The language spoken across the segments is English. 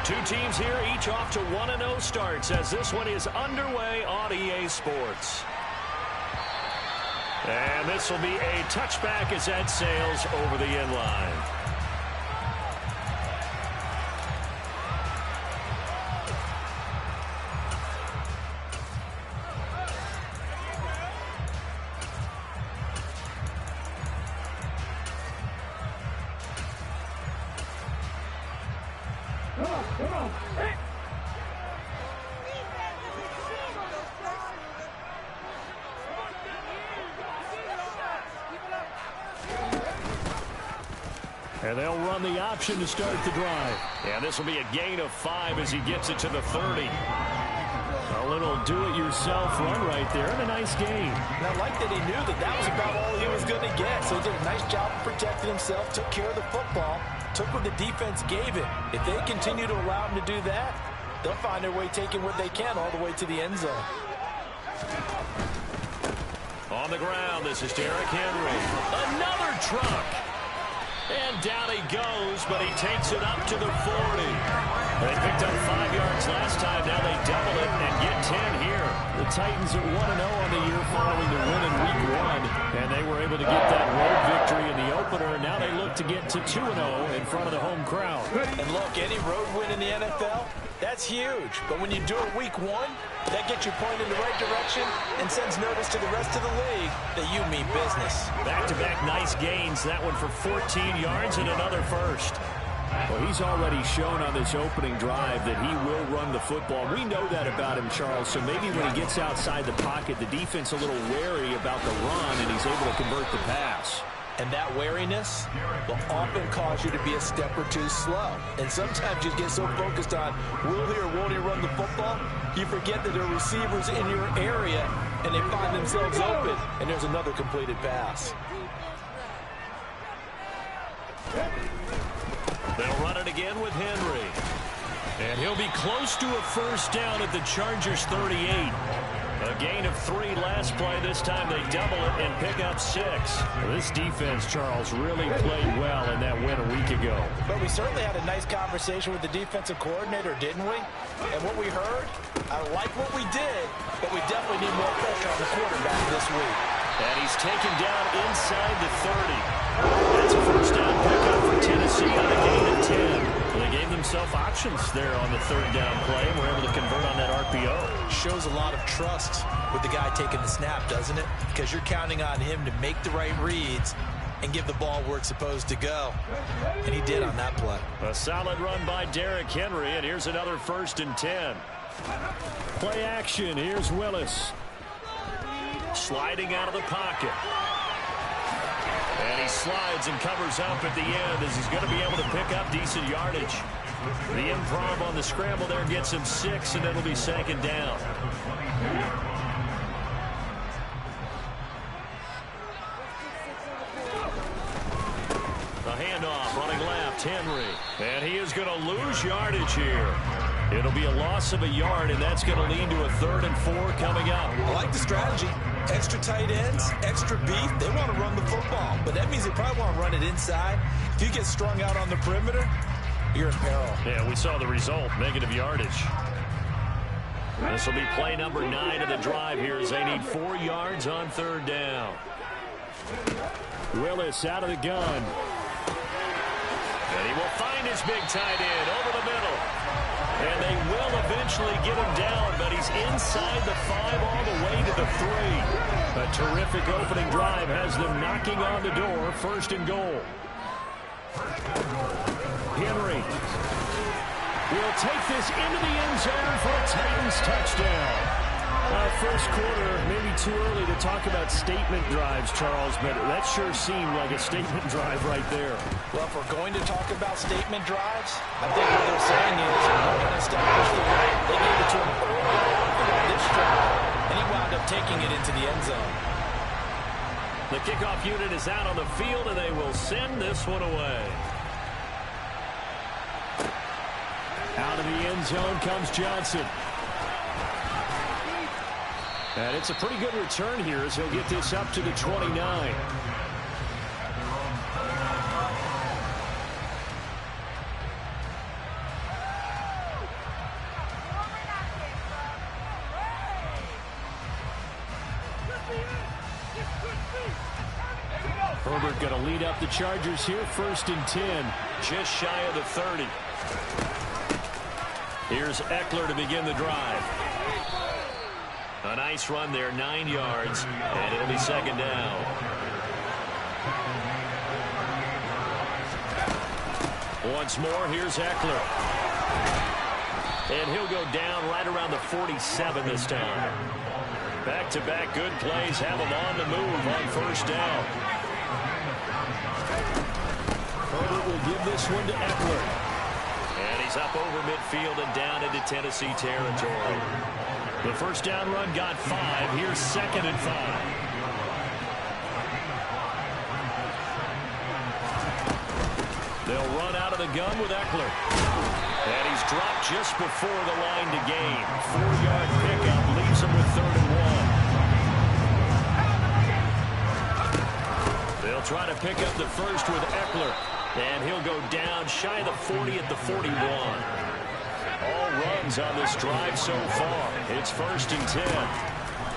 Two teams here, each off to 1-0 starts as this one is underway on EA Sports. And this will be a touchback as that sails over the end line. And they'll run the option to start the drive. And this will be a gain of 5 as he gets it to the 30. A little do-it-yourself run right there, and a nice gain. And I like that he knew that that was about all he was going to get. So he did a nice job of protecting himself, took care of the football, took what the defense gave him. If they continue to allow him to do that, they'll find their way taking what they can all the way to the end zone. On the ground, this is Derrick Henry. Another truck. And down he goes, but he takes it up to the 40. They picked up 5 yards last time. Now they double it and get 10 here. The Titans are 1-0 on the year following the win in Week 1. And they were able to get that road victory in the opener. Now they look to get to 2-0 in front of the home crowd. And look, any road win in the NFL, that's huge. But when you do it Week 1, that gets you pointed in the right direction and sends notice to the rest of the league that you mean business. Back-to-back nice gains. That one for 14 yards and another first. Well, he's already shown on this opening drive that he will run the football. We know that about him, Charles. So maybe when he gets outside the pocket, the defense a little wary about the run, and he's able to convert the pass. And that wariness will often cause you to be a step or two slow. And sometimes you get so focused on will he or won't he run the football, you forget that there are receivers in your area, and they find themselves open, and there's another completed pass. They'll run it again with Henry. And he'll be close to a first down at the Chargers' 38. A gain of 3 last play. This time they double it and pick up 6. This defense, Charles, really played well in that win a week ago. But we certainly had a nice conversation with the defensive coordinator, didn't we? And what we heard, I like what we did, but we definitely need more pressure on the quarterback this week. And he's taken down inside the 30. That's a first down pickup for Tennessee on a gain of 10. They gave themselves options there on the third down play. We're able to convert on that RPO. Shows a lot of trust with the guy taking the snap, doesn't it? Because you're counting on him to make the right reads and give the ball where it's supposed to go. And he did on that play. A solid run by Derrick Henry, and here's another 1st and 10. Play action. Here's Willis. Sliding out of the pocket. And he slides and covers up at the end as he's going to be able to pick up decent yardage. The improv on the scramble there gets him 6, and it'll be 2nd down. The handoff running left, Henry. And he is going to lose yardage here. It'll be a loss of a yard, and that's going to lead to a 3rd and 4 coming up. I like the strategy. Extra tight ends, extra beef. They want to run the football, but that means they probably want to run it inside. If you get strung out on the perimeter, you're in peril. Yeah, we saw the result, negative yardage. This will be play number 9 of the drive here as they need 4 yards on 3rd down. Willis out of the gun. And he will find his big tight end over the middle. And they will eventually get him down, but he's inside the 5 all the way to the 3. A terrific opening drive has them knocking on the door, 1st and goal. Henry will take this into the end zone for a Titans touchdown. First quarter, maybe too early to talk about statement drives, Charles, but that sure seemed like a statement drive right there. Well, if we're going to talk about statement drives, I think what they're saying is we're going to establish the run. They gave it to him early on this drive, and he wound up taking it into the end zone. The kickoff unit is out on the field, and they will send this one away. Out of the end zone comes Johnson. And it's a pretty good return here as he'll get this up to the 29. Herbert going to lead up the Chargers here, 1st and 10. Just shy of the 30. Here's Eckler to begin the drive. A nice run there, 9 yards, and it'll be 2nd down. Once more, here's Eckler. And he'll go down right around the 47 this time. Back-to-back good plays have him on the move on 1st down. Herbert will give this one to Eckler. And he's up over midfield and down into Tennessee territory. The 1st down run got 5. Here's 2nd and 5. They'll run out of the gun with Eckler. And he's dropped just before the line to gain. 4-yard pickup leaves him with 3rd and 1. They'll try to pick up the first with Eckler. And he'll go down shy of the 40 at the 41. All runs on this drive so far. It's 1st and 10.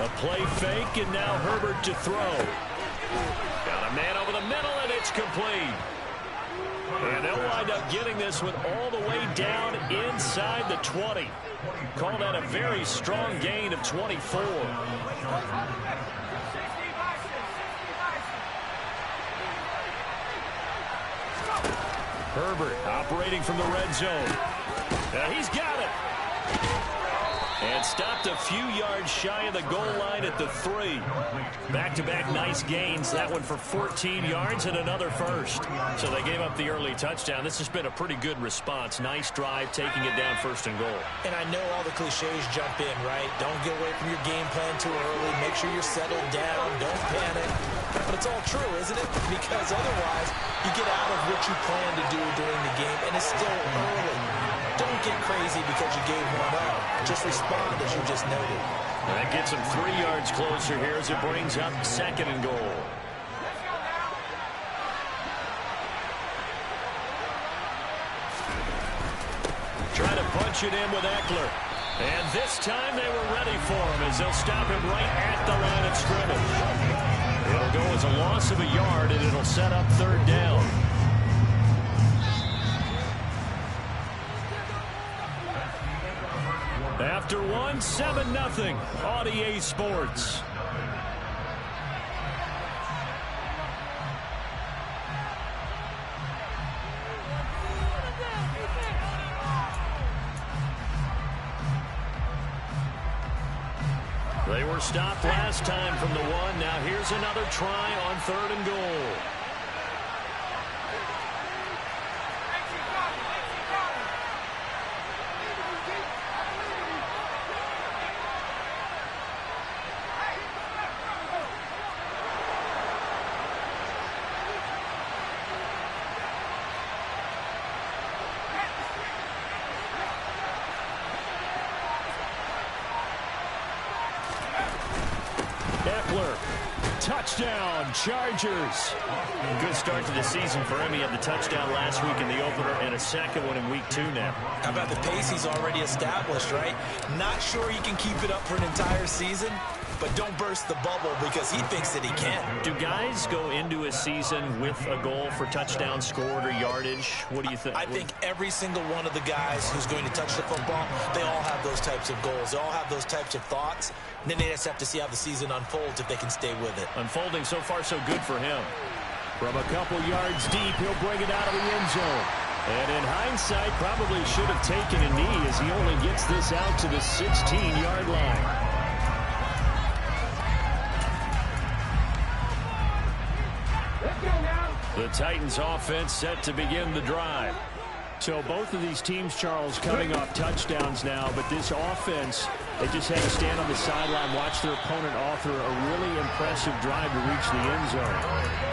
A play fake, and now Herbert to throw. Got a man over the middle, and it's complete. And they'll wind up getting this one all the way down inside the 20. Call that a very strong gain of 24. Herbert operating from the red zone. He's got it. And stopped a few yards shy of the goal line at the 3. Back-to-back nice gains. That one for 14 yards and another first. So they gave up the early touchdown. This has been a pretty good response. Nice drive, taking it down 1st and goal. And I know all the cliches jump in, right? Don't get away from your game plan too early. Make sure you're settled down. Don't panic. But it's all true, isn't it? Because otherwise, you get out of what you plan to do during the game, and it's still early. Don't get crazy because you gave one up. Just respond as you just noted. That gets him 3 yards closer here as it brings up 2nd and goal. Try to punch it in with Eckler. And this time they were ready for him as they'll stop him right at the line of scrimmage. It'll go as a loss of a yard, and it'll set up 3rd down. After one, 7-0 on EA Sports. They were stopped last time from the 1. Now here's another try on 3rd and goal. Eckler, touchdown, Chargers. Good start to the season for him. He had the touchdown last week in the opener and a second one in week 2 now. How about the pace he's already established, right? Not sure he can keep it up for an entire season, but don't burst the bubble because he thinks that he can. Do guys go into a season with a goal for touchdowns scored or yardage? What do you think? I think every single one of the guys who's going to touch the football, they all have those types of goals. They all have those types of thoughts. And then they just have to see how the season unfolds if they can stay with it. Unfolding so far so good for him. From a couple yards deep, he'll bring it out of the end zone. And in hindsight, probably should have taken a knee as he only gets this out to the 16-yard line. The Titans offense set to begin the drive. So both of these teams, Charles, coming off touchdowns now, but this offense, they just had to stand on the sideline, watch their opponent author a really impressive drive to reach the end zone.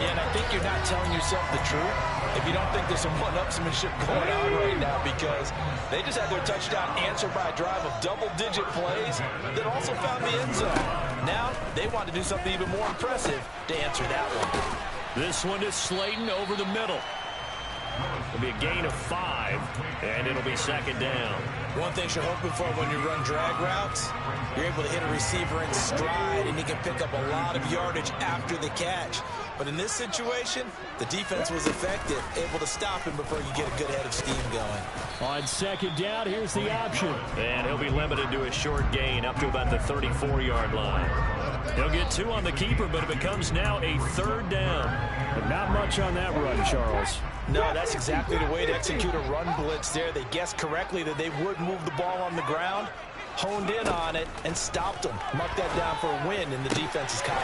Yeah, and I think you're not telling yourself the truth if you don't think there's some one-upsmanship going on right now, because they just had their touchdown answered by a drive of double-digit plays that also found the end zone. Now they want to do something even more impressive to answer that one. This one is Slayton over the middle. It'll be a gain of 5, and it'll be 2nd down. One thing you're hoping for when you run drag routes, you're able to hit a receiver in stride, and he can pick up a lot of yardage after the catch. But in this situation, the defense was effective, able to stop him before you get a good head of steam going. On second down, here's the option. And he'll be limited to a short gain up to about the 34-yard line. He'll get 2 on the keeper, but it becomes now a 3rd down. But not much on that run, Charles. No, that's exactly the way to execute a run blitz there. They guessed correctly that they would move the ball on the ground, honed in on it, and stopped them. Mark that down for a win in the defense's column.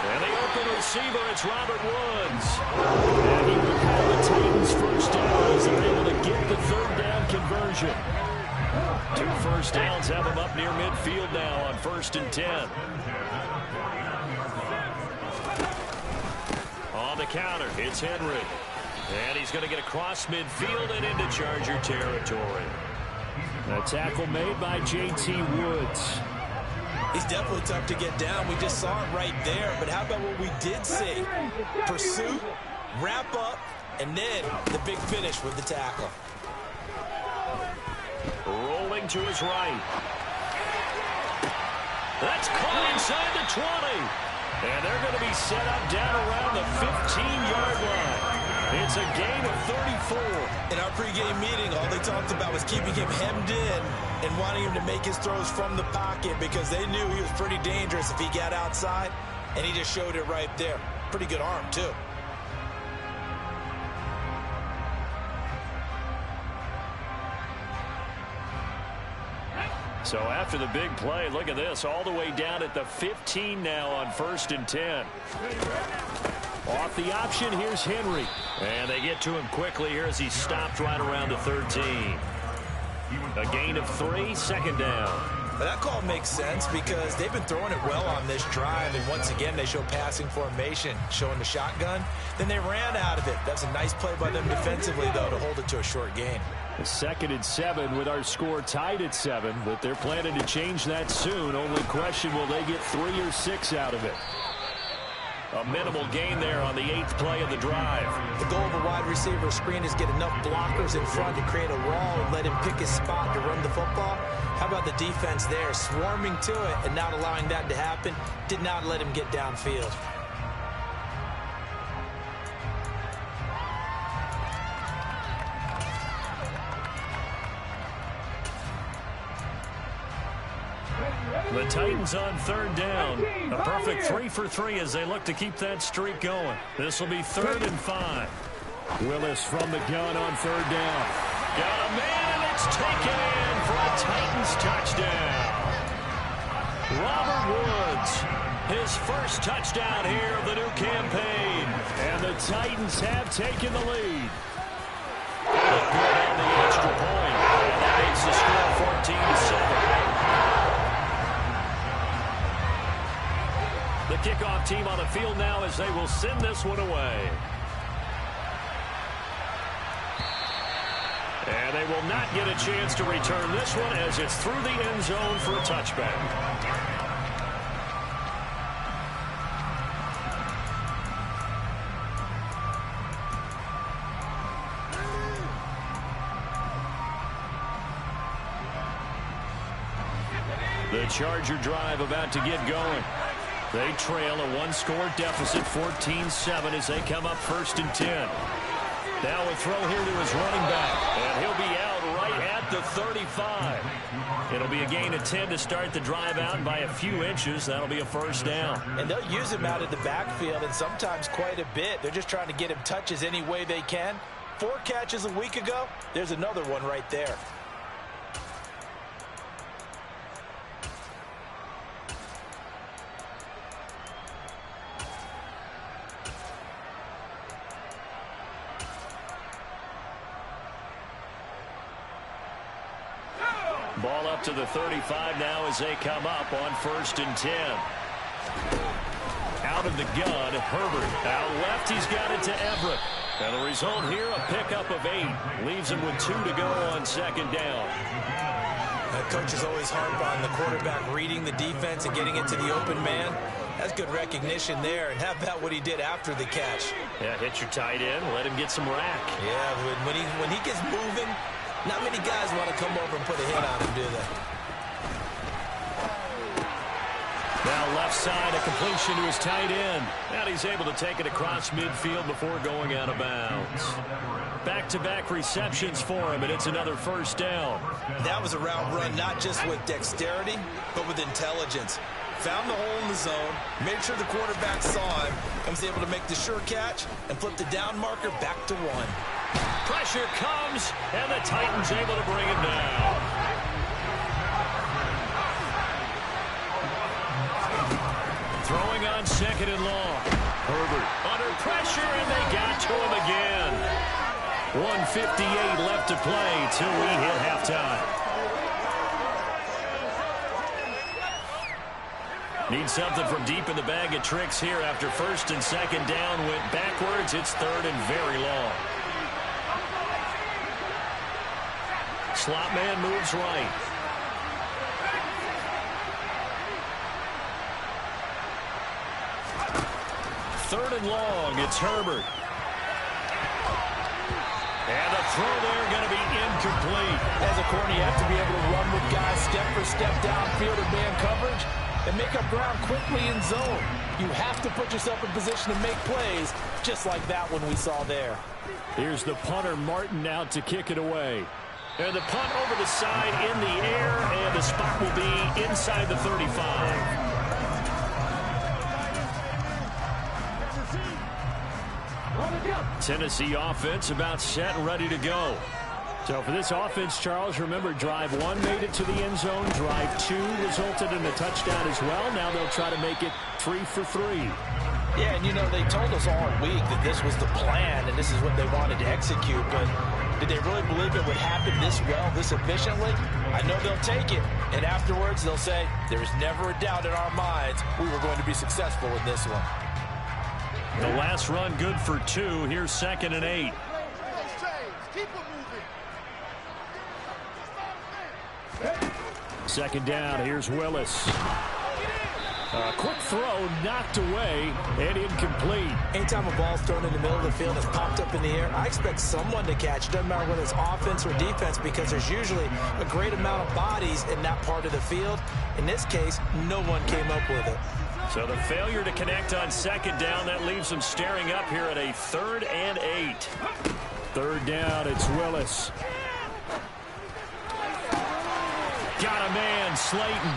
And the open receiver, it's Robert Woods. And he will call the Titans first down as they're able to get the 3rd down conversion. 2 first downs have him up near midfield now on 1st and 10. On the counter, it's Henry. And he's going to get across midfield and into Charger territory. A tackle made by J.T. Woods. He's definitely tough to get down. We just saw it right there. But how about what we did see? Pursuit, wrap up, and then the big finish with the tackle. Rolling to his right. That's caught inside the 20. And they're going to be set up down around the 15-yard line. It's a gain of 34. In our pregame meeting, all they talked about was keeping him hemmed in and wanting him to make his throws from the pocket because they knew he was pretty dangerous if he got outside, and he just showed it right there. Pretty good arm, too. So after the big play, look at this, all the way down at the 15 now on 1st and 10. Off the option, here's Henry. And they get to him quickly here as he stopped right around the 13. A gain of 3, 2nd down. But that call makes sense because they've been throwing it well on this drive, and once again they show passing formation, showing the shotgun. Then they ran out of it. That's a nice play by them defensively, though, to hold it to a short gain. 2nd and 7 with our score tied at 7, but they're planning to change that soon. Only question, will they get 3 or 6 out of it? A minimal gain there on the 8th play of the drive. The goal of a wide receiver screen is get enough blockers in front to create a wall and let him pick his spot to run the football. How about the defense there, swarming to it and not allowing that to happen? Did not let him get downfield. The Titans on 3rd down. A perfect 3 for 3 as they look to keep that streak going. This will be 3rd and 5. Willis from the gun on 3rd down. Got a man, and it's taken in for a Titans touchdown. Robert Woods, his first touchdown here of the new campaign. And the Titans have taken the lead. They put in the extra point, and that makes the score 14-7. The kickoff team on the field now as they will send this one away. And they will not get a chance to return this one as it's through the end zone for a touchback. The Charger drive about to get going. They trail a 1-score deficit, 14-7, as they come up 1st and 10. Now a throw here to his running back, and he'll be out right at the 35. It'll be a gain of 10 to start the drive out, and by a few inches, that'll be a 1st down. And they'll use him out of the backfield, and sometimes quite a bit. They're just trying to get him touches any way they can. 4 catches a week ago, there's another one right there. Ball up to the 35 now as they come up on 1st and 10. Out of the gun, Herbert. Out left, he's got it to Everett. And the result here, a pickup of 8. Leaves him with 2 to go on 2nd down. Coaches always harp on the quarterback reading the defense and getting it to the open man. That's good recognition there. And how about what he did after the catch? Yeah, hit your tight end, let him get some rack. Yeah, when he gets moving, not many guys want to come over and put a hit on him, do they? Now left side, a completion to his tight end. And he's able to take it across midfield before going out of bounds. Back-to-back receptions for him, and it's another first down. That was a route run not just with dexterity, but with intelligence. Found the hole in the zone, made sure the quarterback saw him, and was able to make the sure catch and flip the down marker back to 1. Pressure comes, and the Titans able to bring him down. Throwing on 2nd and long. Herbert under pressure, and they got to him again. 1:58 left to play till we hit halftime. Need something from deep in the bag of tricks here after 1st and 2nd down went backwards. It's 3rd and very long. Slot man moves right. 3rd and long. It's Herbert. And the throw there going to be incomplete. As a corner, you have to be able to run with guys step for step downfield in man coverage and make up ground quickly in zone. You have to put yourself in position to make plays, just like that one we saw there. Here's the punter, Martin, out to kick it away. And the punt over the side in the air, and the spot will be inside the 35. Tennessee offense about set and ready to go. So for this offense, Charles, remember, drive 1 made it to the end zone. Drive 2 resulted in a touchdown as well. Now they'll try to make it 3 for 3. Yeah, and you know, they told us all week that this was the plan and this is what they wanted to execute, but did they really believe it would happen this well, this efficiently? I know they'll take it, and afterwards they'll say, there's never a doubt in our minds we were going to be successful in this one. The last run good for 2. Here's 2nd and 8. Second down, here's Willis. A quick throw, knocked away, and incomplete. Anytime a ball's thrown in the middle of the field and it's popped up in the air, I expect someone to catch. It doesn't matter whether it's offense or defense, because there's usually a great amount of bodies in that part of the field. In this case, no one came up with it. So the failure to connect on 2nd down, that leaves them staring up here at a 3rd and 8. 3rd down, it's Willis. Got a man, Slayton.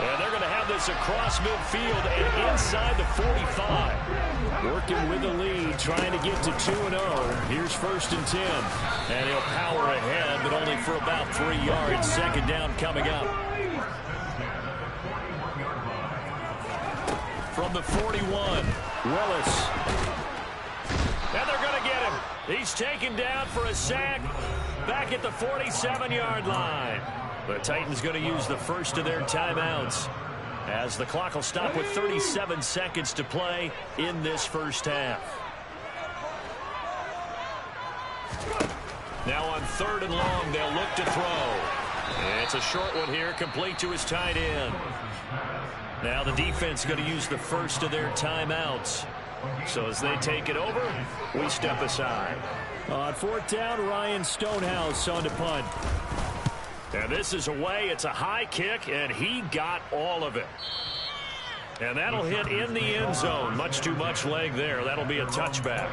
And they're going to have this across midfield and inside the 45. Working with the lead, trying to get to 2-0. Here's 1st and 10. And he'll power ahead, but only for about 3 yards. 2nd down coming up. From the 41, Willis. And they're going to get him. He's taken down for a sack back at the 47-yard line. The Titans going to use the first of their timeouts as the clock will stop with 37 seconds to play in this first half. Now on 3rd and long, they'll look to throw. It's a short one here, complete to his tight end. Now the defense going to use the first of their timeouts. So as they take it over, we step aside. On 4th down, Ryan Stonehouse on to punt. And this is away. It's a high kick, and he got all of it. And that'll hit in the end zone. Much too much leg there. That'll be a touchback.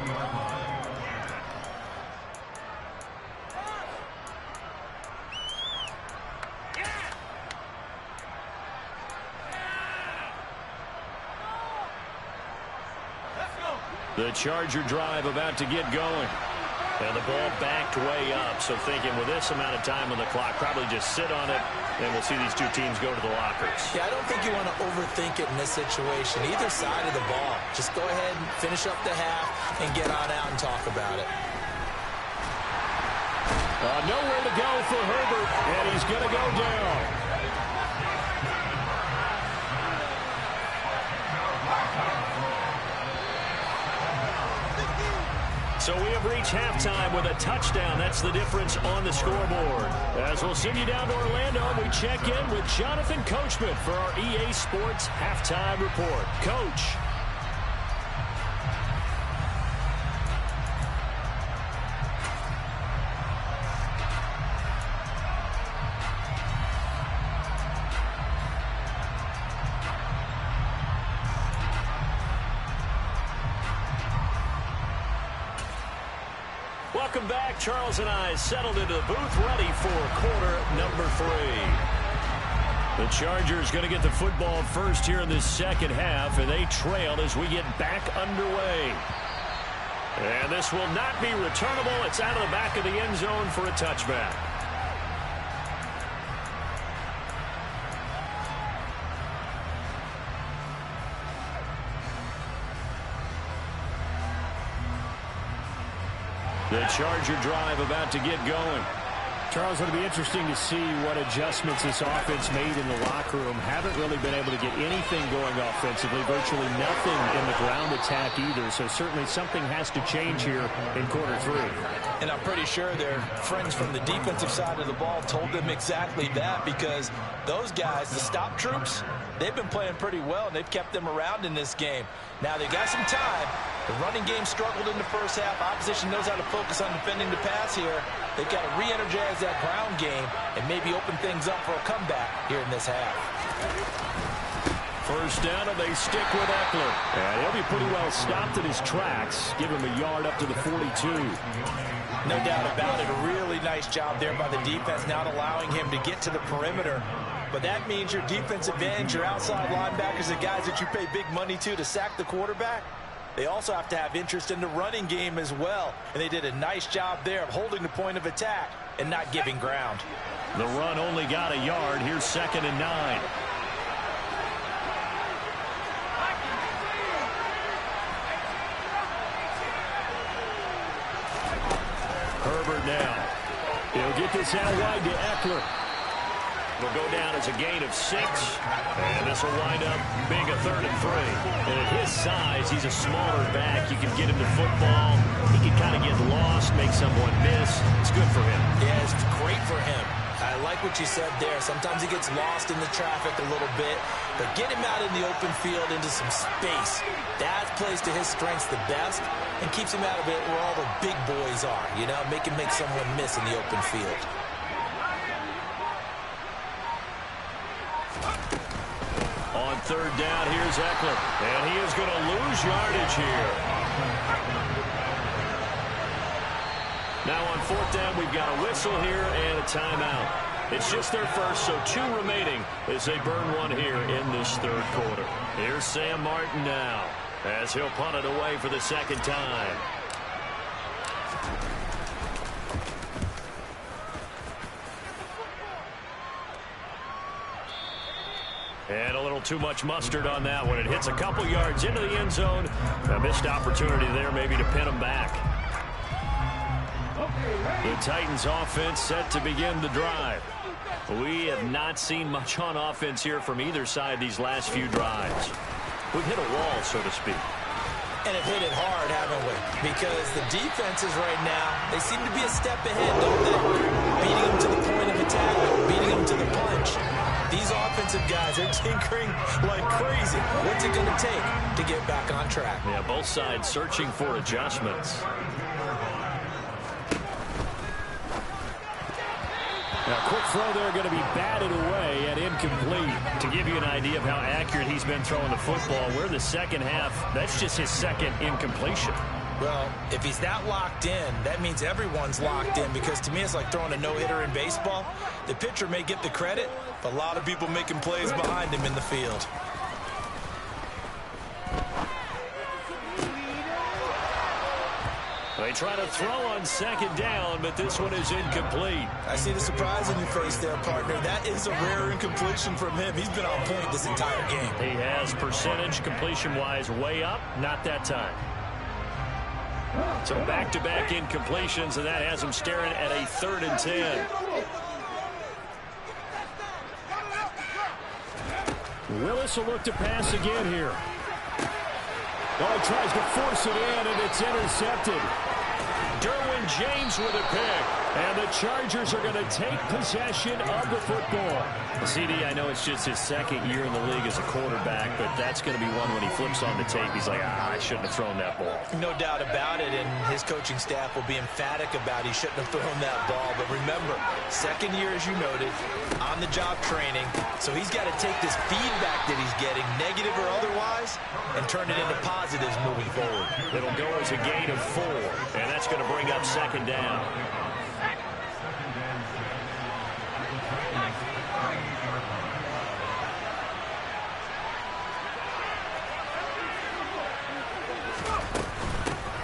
The Charger drive about to get going. And the ball backed way up. So thinking with this amount of time on the clock, probably just sit on it, and we'll see these two teams go to the lockers. Yeah, I don't think you want to overthink it in this situation. Either side of the ball. Just go ahead and finish up the half and get on out and talk about it. Nowhere to go for Herbert, and he's going to go down. So we have reached halftime with a touchdown. That's the difference on the scoreboard. As we'll send you down to Orlando, we check in with Jonathan Coachman for our EA Sports Halftime Report. Coach. welcome back. Charles and I settled into the booth, ready for quarter number 3. The Chargers going to get the football first here in this second half, and they trail as we get back underway. And this will not be returnable. It's out of the back of the end zone for a touchback. The Charger drive about to get going. Charles, it'll be interesting to see what adjustments this offense made in the locker room. Haven't really been able to get anything going offensively, virtually nothing in the ground attack either. So certainly something has to change here in quarter 3. And I'm pretty sure their friends from the defensive side of the ball told them exactly that, because those guys, the stop troops, they've been playing pretty well, and they've kept them around in this game. Now, they got some time. The running game struggled in the first half. Opposition knows how to focus on defending the pass here. They've got to re-energize that ground game and maybe open things up for a comeback here in this half. First down, and they stick with Eckler. And he'll be pretty well stopped in his tracks. Give him a yard up to the 42. No doubt about it. A really nice job there by the defense, not allowing him to get to the perimeter. But that means your defensive ends, your outside linebackers, the guys that you pay big money to sack the quarterback, they also have to have interest in the running game as well. And they did a nice job there of holding the point of attack and not giving ground. The run only got a yard. Here's 2nd and 9. Herbert now. He'll get this out wide to Eckler. It'll go down as a gain of 6. And this will wind up being a 3rd and 3. And at his size, he's a smaller back. You can get him the football. He can kind of get lost, make someone miss. It's good for him. Yeah, it's great for him. I like what you said there. Sometimes he gets lost in the traffic a little bit. But get him out in the open field into some space. That plays to his strengths the best and keeps him out of it where all the big boys are. You know, make him make someone miss in the open field. On 3rd down, here's Eckler. And he is going to lose yardage here. Now on 4th down, we've got a whistle here and a timeout. It's just their first, so 2 remaining as they burn one here in this 3rd quarter. Here's Sam Martin now as he'll punt it away for the 2nd time. And a little too much mustard on that one. It hits a couple yards into the end zone. A missed opportunity there maybe to pin them back. The Titans offense set to begin the drive. We have not seen much on offense here from either side these last few drives. We've hit a wall, so to speak. And have hit it hard, haven't we? Because the defenses right now, they seem to be a step ahead, don't they? Beating them to the point of attack, beating them to the punch. These offensive guys are tinkering like crazy. What's it going to take to get back on track? Yeah, both sides searching for adjustments. Now, quick throw there going to be batted away and incomplete. To give you an idea of how accurate he's been throwing the football, we're in the second half. That's just his 2nd incompletion. Well, if he's that locked in, that means everyone's locked in, because to me it's like throwing a no-hitter in baseball. The pitcher may get the credit, but a lot of people making plays behind him in the field. They try to throw on 2nd down, but this one is incomplete. I see the surprise in your face there, partner. That is a rare incompletion from him. He's been on point this entire game. He has percentage completion-wise way up, not that time. So back-to-back incompletions, and that has him staring at a 3rd and 10. Willis will look to pass again here. Oh, he tries to force it in, and it's intercepted. Derwin James with a pick. And the Chargers are going to take possession of the football. CD, I know it's just his 2nd year in the league as a quarterback, but that's going to be one when he flips on the tape. He's like, I shouldn't have thrown that ball. No doubt about it, and his coaching staff will be emphatic about he shouldn't have thrown that ball. But remember, 2nd year, as you noted, on-the-job training. So he's got to take this feedback that he's getting, negative or otherwise, and turn it into positives moving forward. It'll go as a gain of 4, and that's going to bring up second down.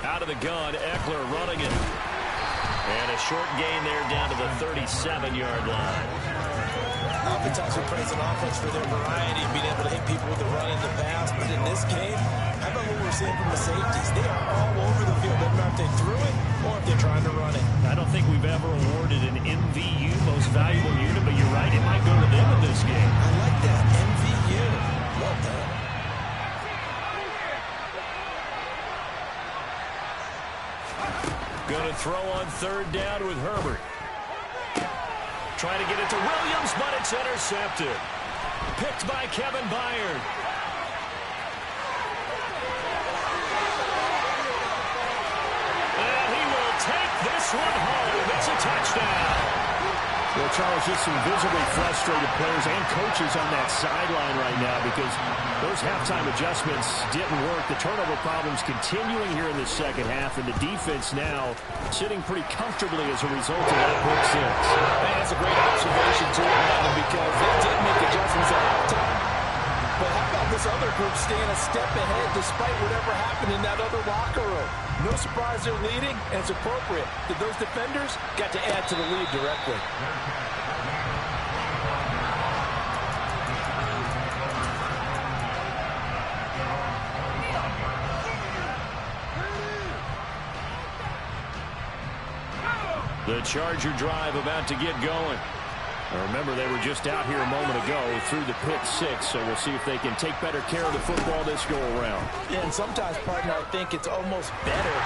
Out of the gun, Eckler running it. And a short gain there down to the 37-yard line. Oftentimes we praise an offense for their variety, being able to hit people with the run and the pass. But in this game, how about what we're seeing from the safeties? They are all over the field. Doesn't matter if they threw it or if they're trying to run it. I don't think we've ever awarded an MVU, most valuable unit, but you're right, it might go to them in this game. I like that, MVU. Well done. Going to throw on third down with Herbert. Trying to get it to Williams, but it's intercepted. Picked by Kevin Byard. And he will take this one home. It's a touchdown. Well, Charles, just some visibly frustrated players and coaches on that sideline right now because those halftime adjustments didn't work. The turnover problems continuing here in the second half, and the defense now sitting pretty comfortably as a result of that pick six. Man, that's a great observation, too, because they did make adjustments at halftime. But how about this other group staying a step ahead despite whatever happened in that other locker room? No surprise they're leading, and it's appropriate that those defenders got to add to the lead directly. The Charger drive about to get going. Remember, they were just out here a moment ago through the pick six, so we'll see if they can take better care of the football this go-around. Yeah, and sometimes, partner, I think it's almost better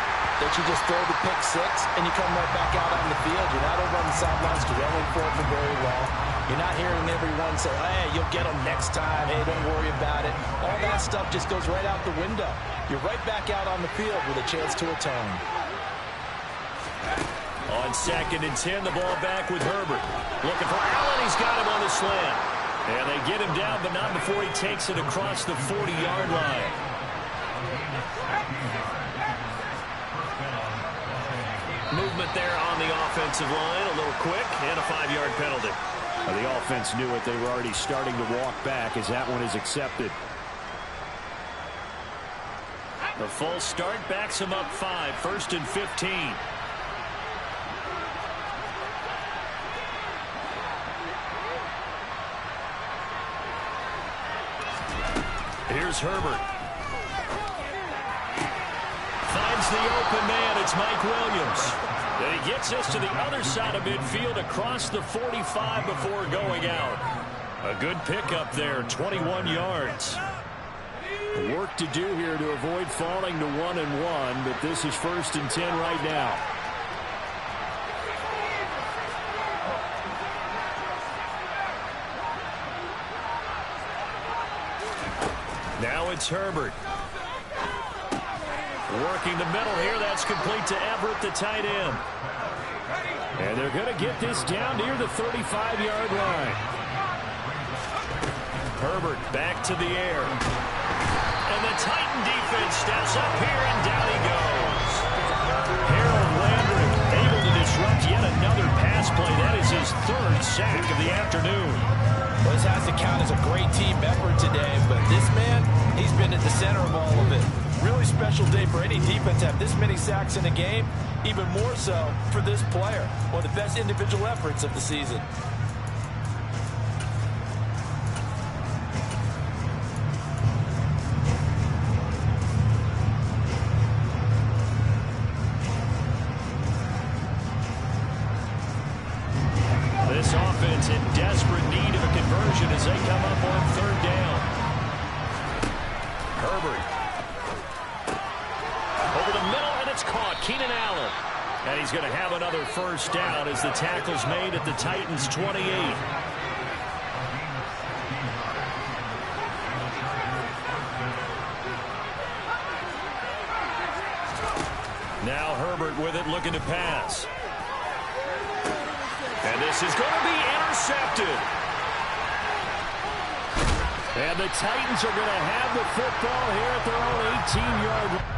that you just throw the pick six and you come right back out on the field. You're not over on the sidelines dwelling for it for very long. You're not hearing everyone say, hey, you'll get them next time. Hey, don't worry about it. All that stuff just goes right out the window. You're right back out on the field with a chance to atone. On 2nd and 10, the ball back with Herbert. Looking for Allen. He's got him on the slant. And they get him down, but not before he takes it across the 40-yard line. Movement there on the offensive line. A little quick and a 5-yard penalty. The offense knew it. They were already starting to walk back as that one is accepted. The full start backs him up 5. 1st and 15. Here's Herbert. Finds the open man. It's Mike Williams. And he gets us to the other side of midfield across the 45 before going out. A good pickup there, 21 yards. Work to do here to avoid falling to 1-1, but this is 1st and 10 right now. Now it's Herbert. Working the middle here. That's complete to Everett, the tight end. And they're going to get this down near the 35-yard line. Herbert back to the air. And the Titan defense steps up here, and down he goes. Harold Landry able to disrupt yet another pass play. That is his 3rd sack of the afternoon. Well, this has to count as a great team effort today, but this man, he's been at the center of all of it. Really special day for any defense to have this many sacks in a game, even more so for this player. One of the best individual efforts of the season. This offense in desperate need of a conversion as they come up on 3rd down. Herbert. Over the middle, and it's caught. Keenan Allen. And he's going to have another 1st down as the tackle's made at the Titans' 28. Now Herbert with it, looking to pass. And this is going to be intercepted. And the Titans are going to have the football here at their own 18-yard line.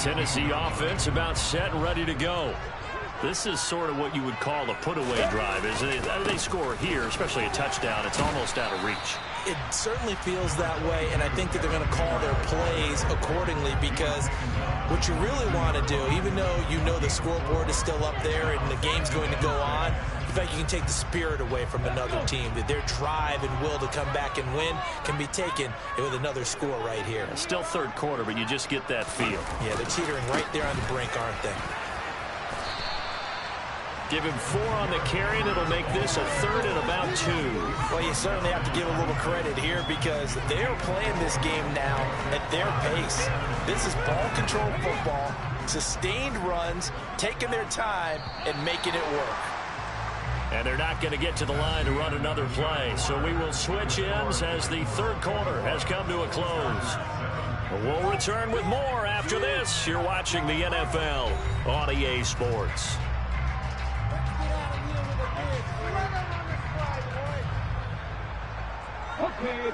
Tennessee offense about set and ready to go. This is sort of what you would call a put-away drive. They score here, especially a touchdown, it's almost out of reach. It certainly feels that way, and I think that they're going to call their plays accordingly, because what you really want to do, even though you know the scoreboard is still up there and the game's going to go on, in fact, you can take the spirit away from another team. That their drive and will to come back and win can be taken with another score right here. It's still third quarter, but you just get that feel. Yeah, they're teetering right there on the brink, aren't they? Give him 4 on the carry, and it'll make this a third and about 2. Well, you certainly have to give a little credit here, because they are playing this game now at their pace. This is ball control football, sustained runs, taking their time, and making it work. And they're not going to get to the line to run another play, so we will switch ends as the third quarter has come to a close. We'll return with more after this. You're watching the NFL on EA Sports.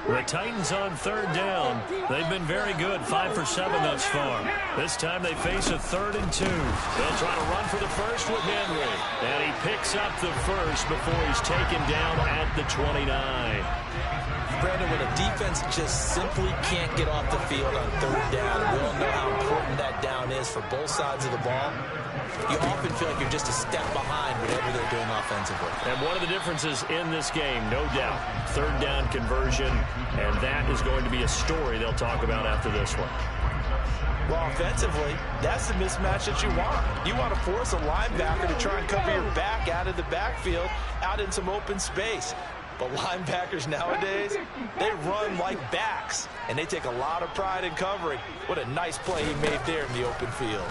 The Titans on third down. They've been very good, 5 for 7 thus far. This time they face a 3rd and 2. They'll try to run for the first with Henry. And he picks up the first before he's taken down at the 29. Brandon, when a defense just simply can't get off the field on third down, we all know how important that down is for both sides of the ball. You often feel like you're just a step behind whatever they're doing offensively. And one of the differences in this game, no doubt, third down conversion, and that is going to be a story they'll talk about after this one. Well, offensively, that's the mismatch that you want. You want to force a linebacker to try and cover your back out of the backfield, out in some open space. But linebackers nowadays, they run like backs, and they take a lot of pride in covering. What a nice play he made there in the open field.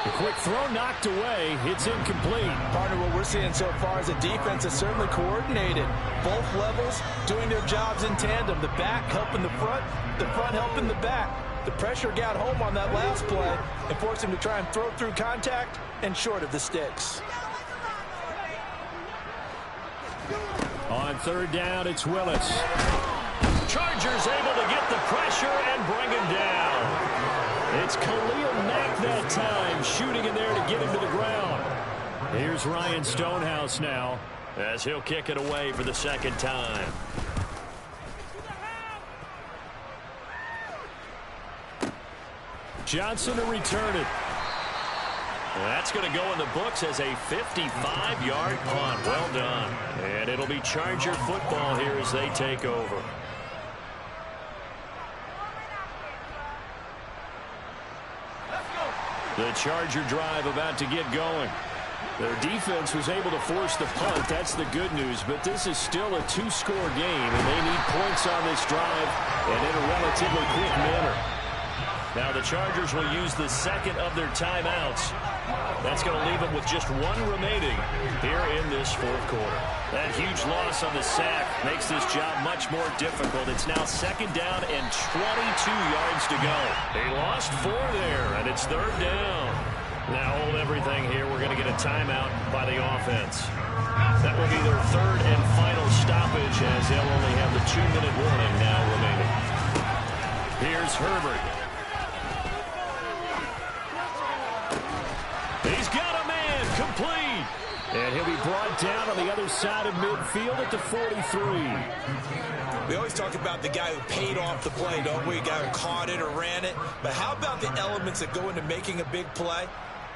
A quick throw knocked away. It's incomplete. Partner, what we're seeing so far is a defense that's certainly coordinated. Both levels doing their jobs in tandem. The back helping the front helping the back. The pressure got home on that last play and forced him to try and throw through contact and short of the sticks. On third down, it's Willis. Chargers able to get the pressure and bring him down. It's Khalil Mack that time, shooting in there to get him to the ground. Here's Ryan Stonehouse now, as he'll kick it away for the second time. Johnson to return it. That's going to go in the books as a 55-yard punt. Well done. And it'll be Charger football here as they take over. The Charger drive about to get going. Their defense was able to force the punt. That's the good news. But this is still a 2-score game, and they need points on this drive and in a relatively quick manner. Now the Chargers will use the second of their timeouts. That's going to leave them with just 1 remaining here in this fourth quarter. That huge loss on the sack makes this job much more difficult. It's now second down and 22 yards to go. They lost 4 there, and it's third down. Now hold everything here. We're going to get a timeout by the offense. That will be their third and final stoppage, as they'll only have the 2-minute warning now remaining. Here's Herbert. He's got a man, complete. And he'll be brought down on the other side of midfield at the 43. We always talk about the guy who paid off the play, don't we? A guy who caught it or ran it. But how about the elements that go into making a big play?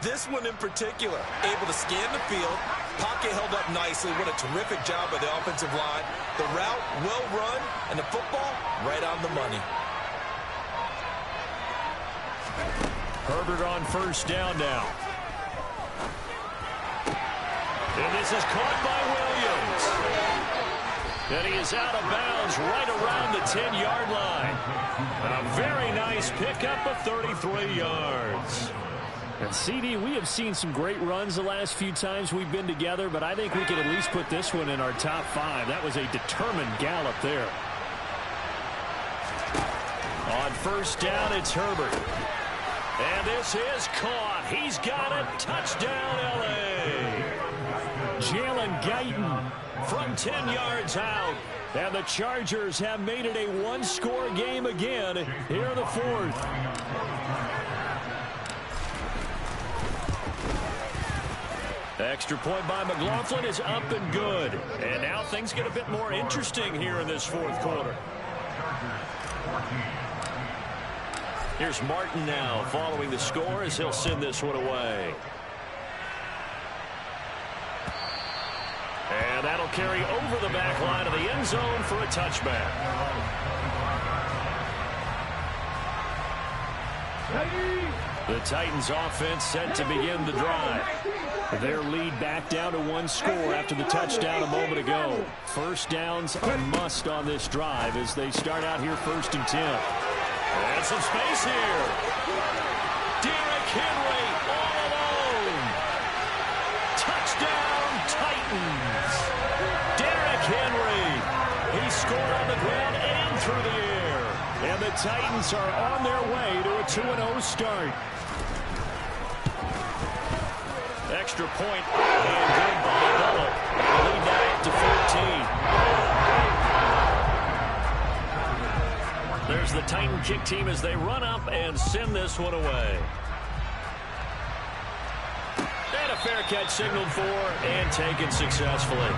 This one in particular, able to scan the field, pocket held up nicely. What a terrific job by the offensive line. The route, well run, and the football, right on the money. Herbert on first down now. And this is caught by Williams. And he is out of bounds right around the 10-yard line. A very nice pickup of 33 yards. And CD, we have seen some great runs the last few times we've been together, but I think we could at least put this one in our top 5. That was a determined gallop there. On first down, it's Herbert. And this is caught. He's got it. Touchdown, L.A. Jalen Guyton from 10 yards out. And the Chargers have made it a 1-score game again here in the fourth. Extra point by McLaughlin is up and good. And now things get a bit more interesting here in this fourth quarter. Here's Martin now following the score as he'll send this one away. And that'll carry over the back line of the end zone for a touchback. The Titans offense set to begin the drive. Their lead back down to one score after the touchdown a moment ago. First downs a must on this drive as they start out here 1st and 10. And some space here. Derrick Henry all alone. Touchdown Titans. Derrick Henry. He scored on the ground and through the air. And the Titans are on their way to a 2-0 start. Extra point and good by Bella. Lead that up to 14. There's the Titan kick team as they run up and send this one away. And a fair catch signaled for and taken successfully.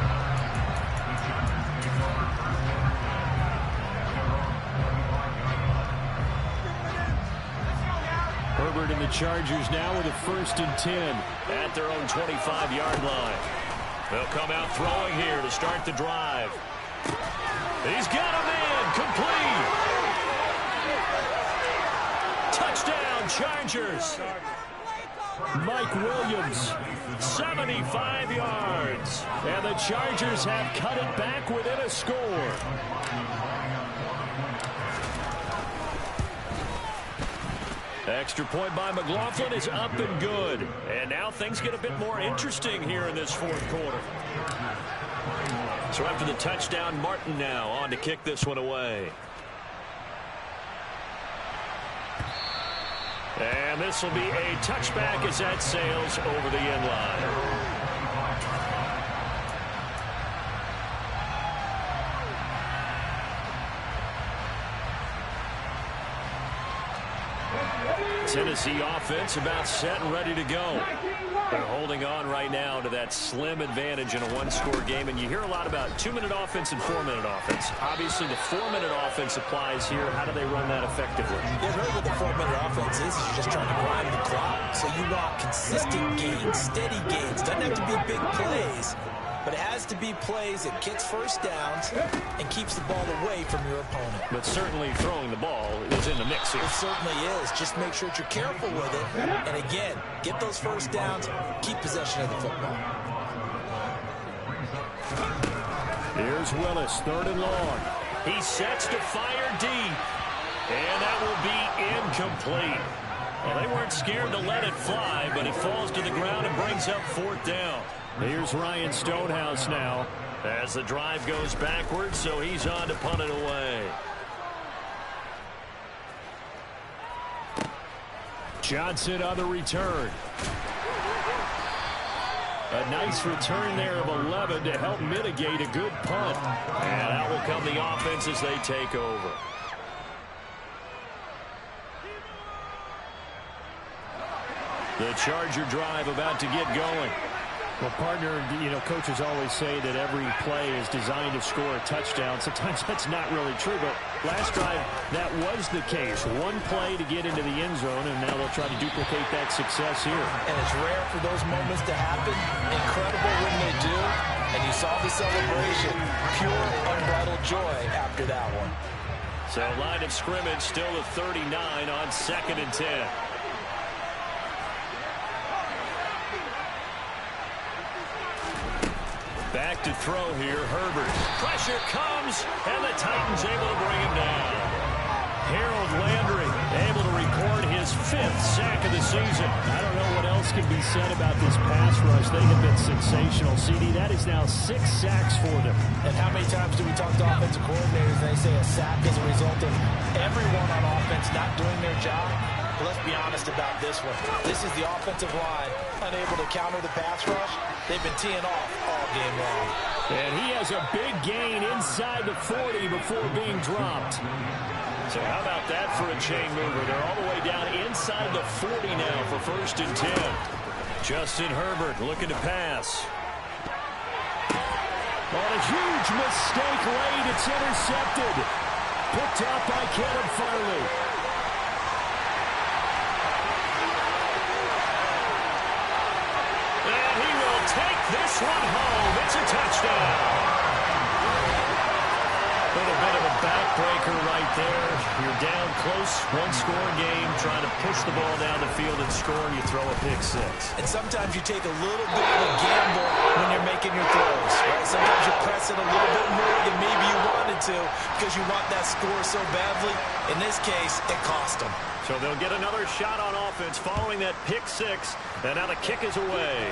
Herbert and the Chargers now with a 1st and 10 at their own 25-yard line. They'll come out throwing here to start the drive. He's got a man complete. Touchdown Chargers. Mike Williams, 75 yards. And the Chargers have cut it back within a score. Extra point by McLaughlin is up and good. And now things get a bit more interesting here in this fourth quarter. So after the touchdown, Martin now on to kick this one away. And this will be a touchback as that sails over the end line. Tennessee offense about set and ready to go. They're holding on right now to that slim advantage in a one-score game, and you hear a lot about 2-minute offense and 4-minute offense. Obviously, the 4-minute offense applies here. How do they run that effectively? Yeah, really what the 4-minute offense is you're just trying to grind the clock. So you want consistent gains, steady gains. Doesn't have to be big plays, but it has to be plays that gets first downs and keeps the ball away from your opponent. But certainly throwing the ball is in the mix here. It certainly is. Just make sure that you're careful with it. And again, get those first downs, keep possession of the football. Here's Willis, 3rd and long. He sets to fire deep. And that will be incomplete. Well, they weren't scared to let it fly, but it falls to the ground and brings up 4th down. Here's Ryan Stonehouse now. As the drive goes backwards, so he's on to punt it away. Johnson on the return. A nice return there of 11 to help mitigate a good punt. And out will come the offense as they take over. The Charger drive about to get going. Well, partner, coaches always say that every play is designed to score a touchdown. Sometimes that's not really true, but last drive, that was the case. One play to get into the end zone, and now they'll try to duplicate that success here. And it's rare for those moments to happen. Incredible when they do. And you saw the celebration. Pure, unbridled joy after that one. So line of scrimmage still at 39 on 2nd and 10. Back to throw here, Herbert. Pressure comes, and the Titans able to bring him down. Harold Landry able to record his 5th sack of the season. I don't know what else can be said about this pass rush. They have been sensational. CD, that is now 6 sacks for them. And how many times do we talk to offensive coordinators and they say a sack is a result of everyone on offense not doing their job? But let's be honest about this one. This is the offensive line unable to counter the pass rush. They've been teeing off all game long. And he has a big gain inside the 40 before being dropped. So how about that for a chain mover? They're all the way down inside the 40 now for 1st and 10. Justin Herbert looking to pass. On a huge mistake late, it's intercepted. Picked up by Caleb Farley. And he will take this one home. It's a touchdown. Little bit of a backbreaker right there. You're down close, one-score game, trying to push the ball down the field and score, and you throw a pick six. And sometimes you take a little bit of a gamble when you're making your throws, right? Sometimes you press it a little bit more than maybe you wanted to because you want that score so badly. In this case, it cost them. So they'll get another shot on offense following that pick six, and now the kick is away.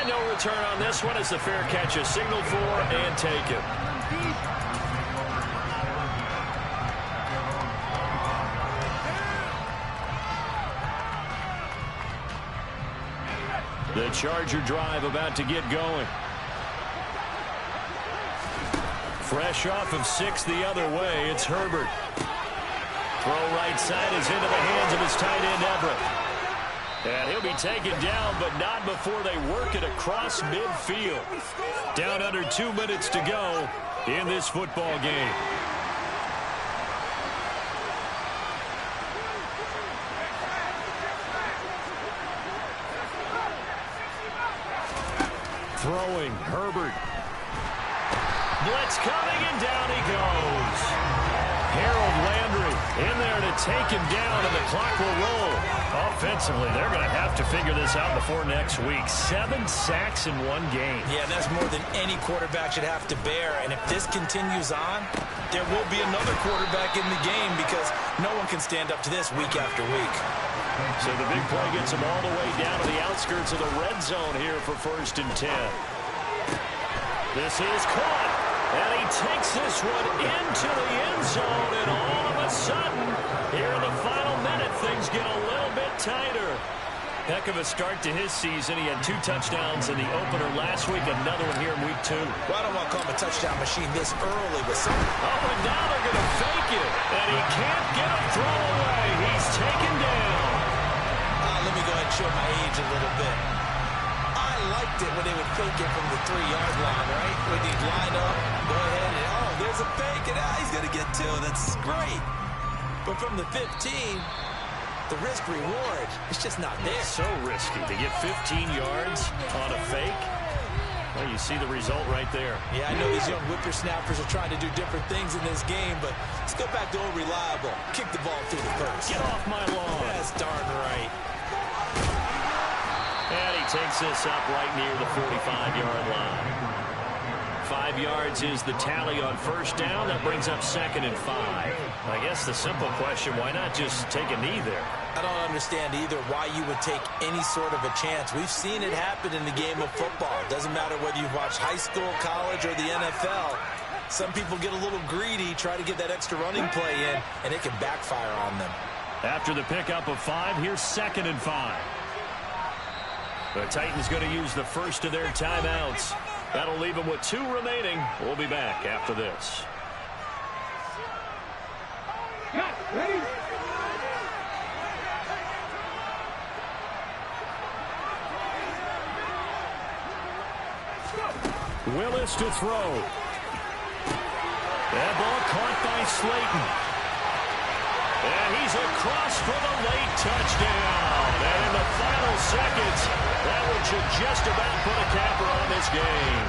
And no return on this one as the fair catch is signaled for and taken. The Charger drive about to get going. Fresh off of 6 the other way, it's Herbert. Throw right side is into the hands of his tight end, Everett. And he'll be taken down, but not before they work it across midfield. Down under 2 minutes to go in this football game. Throwing, Herbert. Blitz coming, and down he goes. Harold Landry in there to take him down, and the clock will roll. Offensively, they're going to have to figure this out before next week. 7 sacks in one game. Yeah, that's more than any quarterback should have to bear. And if this continues on, there will be another quarterback in the game because no one can stand up to this week after week. So the big play gets him all the way down to the outskirts of the red zone here for 1st and 10. This is caught, and he takes this one into the end zone, and all of a sudden, here in the final minute, things get a little bit tighter. Heck of a start to his season. He had 2 touchdowns in the opener last week, another one here in week 2. Well, I don't want to call him a touchdown machine this early, but some... Oh, and now they're going to fake it, and he can't get a throw away. He's taken down. Let me go ahead and show my age a little bit. I liked it when they would fake it from the 3-yard line, right? When he'd line up, go ahead, and oh, there's a fake, and he's going to get 2. That's great. But from the 15, the risk-reward is just not there. So risky to get 15 yards on a fake. Well, you see the result right there. Yeah, I know these young whippersnappers are trying to do different things in this game, but let's go back to old reliable. Kick the ball through the first. Get off my lawn. That's darn right. And he takes this up right near the 45-yard line. 5 yards is the tally on 1st down. That brings up 2nd and 5. I guess the simple question, why not just take a knee there? I don't understand either why you would take any sort of a chance. We've seen it happen in the game of football. It doesn't matter whether you watch high school, college, or the NFL. Some people get a little greedy, try to get that extra running play in, and it can backfire on them. After the pickup of 5, here's 2nd and 5. The Titans going to use the first of their timeouts. That'll leave them with 2 remaining. We'll be back after this. Ready? Willis to throw. That ball caught by Slayton. And he's across for the late touchdown. And in the final seconds, that one should just about put a capper on this game.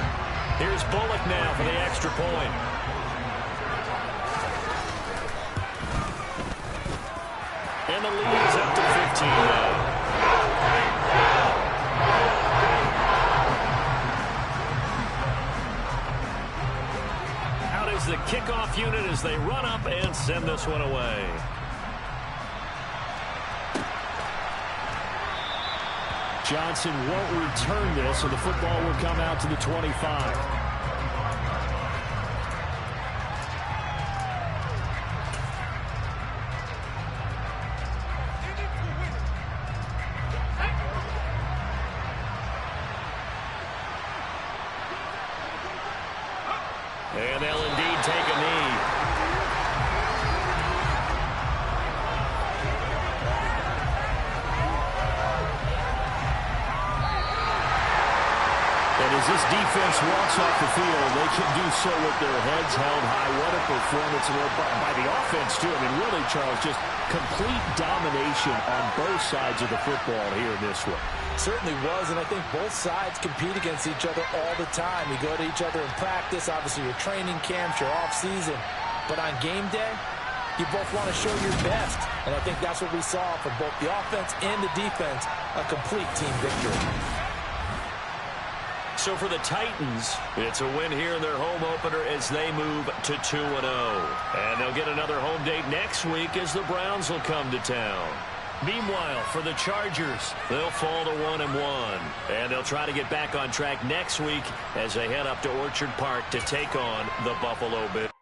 Here's Bullock now for the extra point. And the lead is up to 15 now. Out is the kickoff unit as they run up and send this one away. Johnson won't return this, so the football will come out to the 25. And they'll indeed take a knee. as this defense walks off the field, they can do so with their heads held high. What a performance by the offense, too. I mean, really, Charles, just complete domination on both sides of the football here in this one. Certainly was, and I think both sides compete against each other all the time. You go to each other in practice, obviously your training camps, your off-season. But on game day, you both want to show your best. And I think that's what we saw from both the offense and the defense, a complete team victory. So for the Titans, it's a win here in their home opener as they move to 2-0. And they'll get another home date next week as the Browns will come to town. Meanwhile, for the Chargers, they'll fall to 1-1. And they'll try to get back on track next week as they head up to Orchard Park to take on the Buffalo Bills.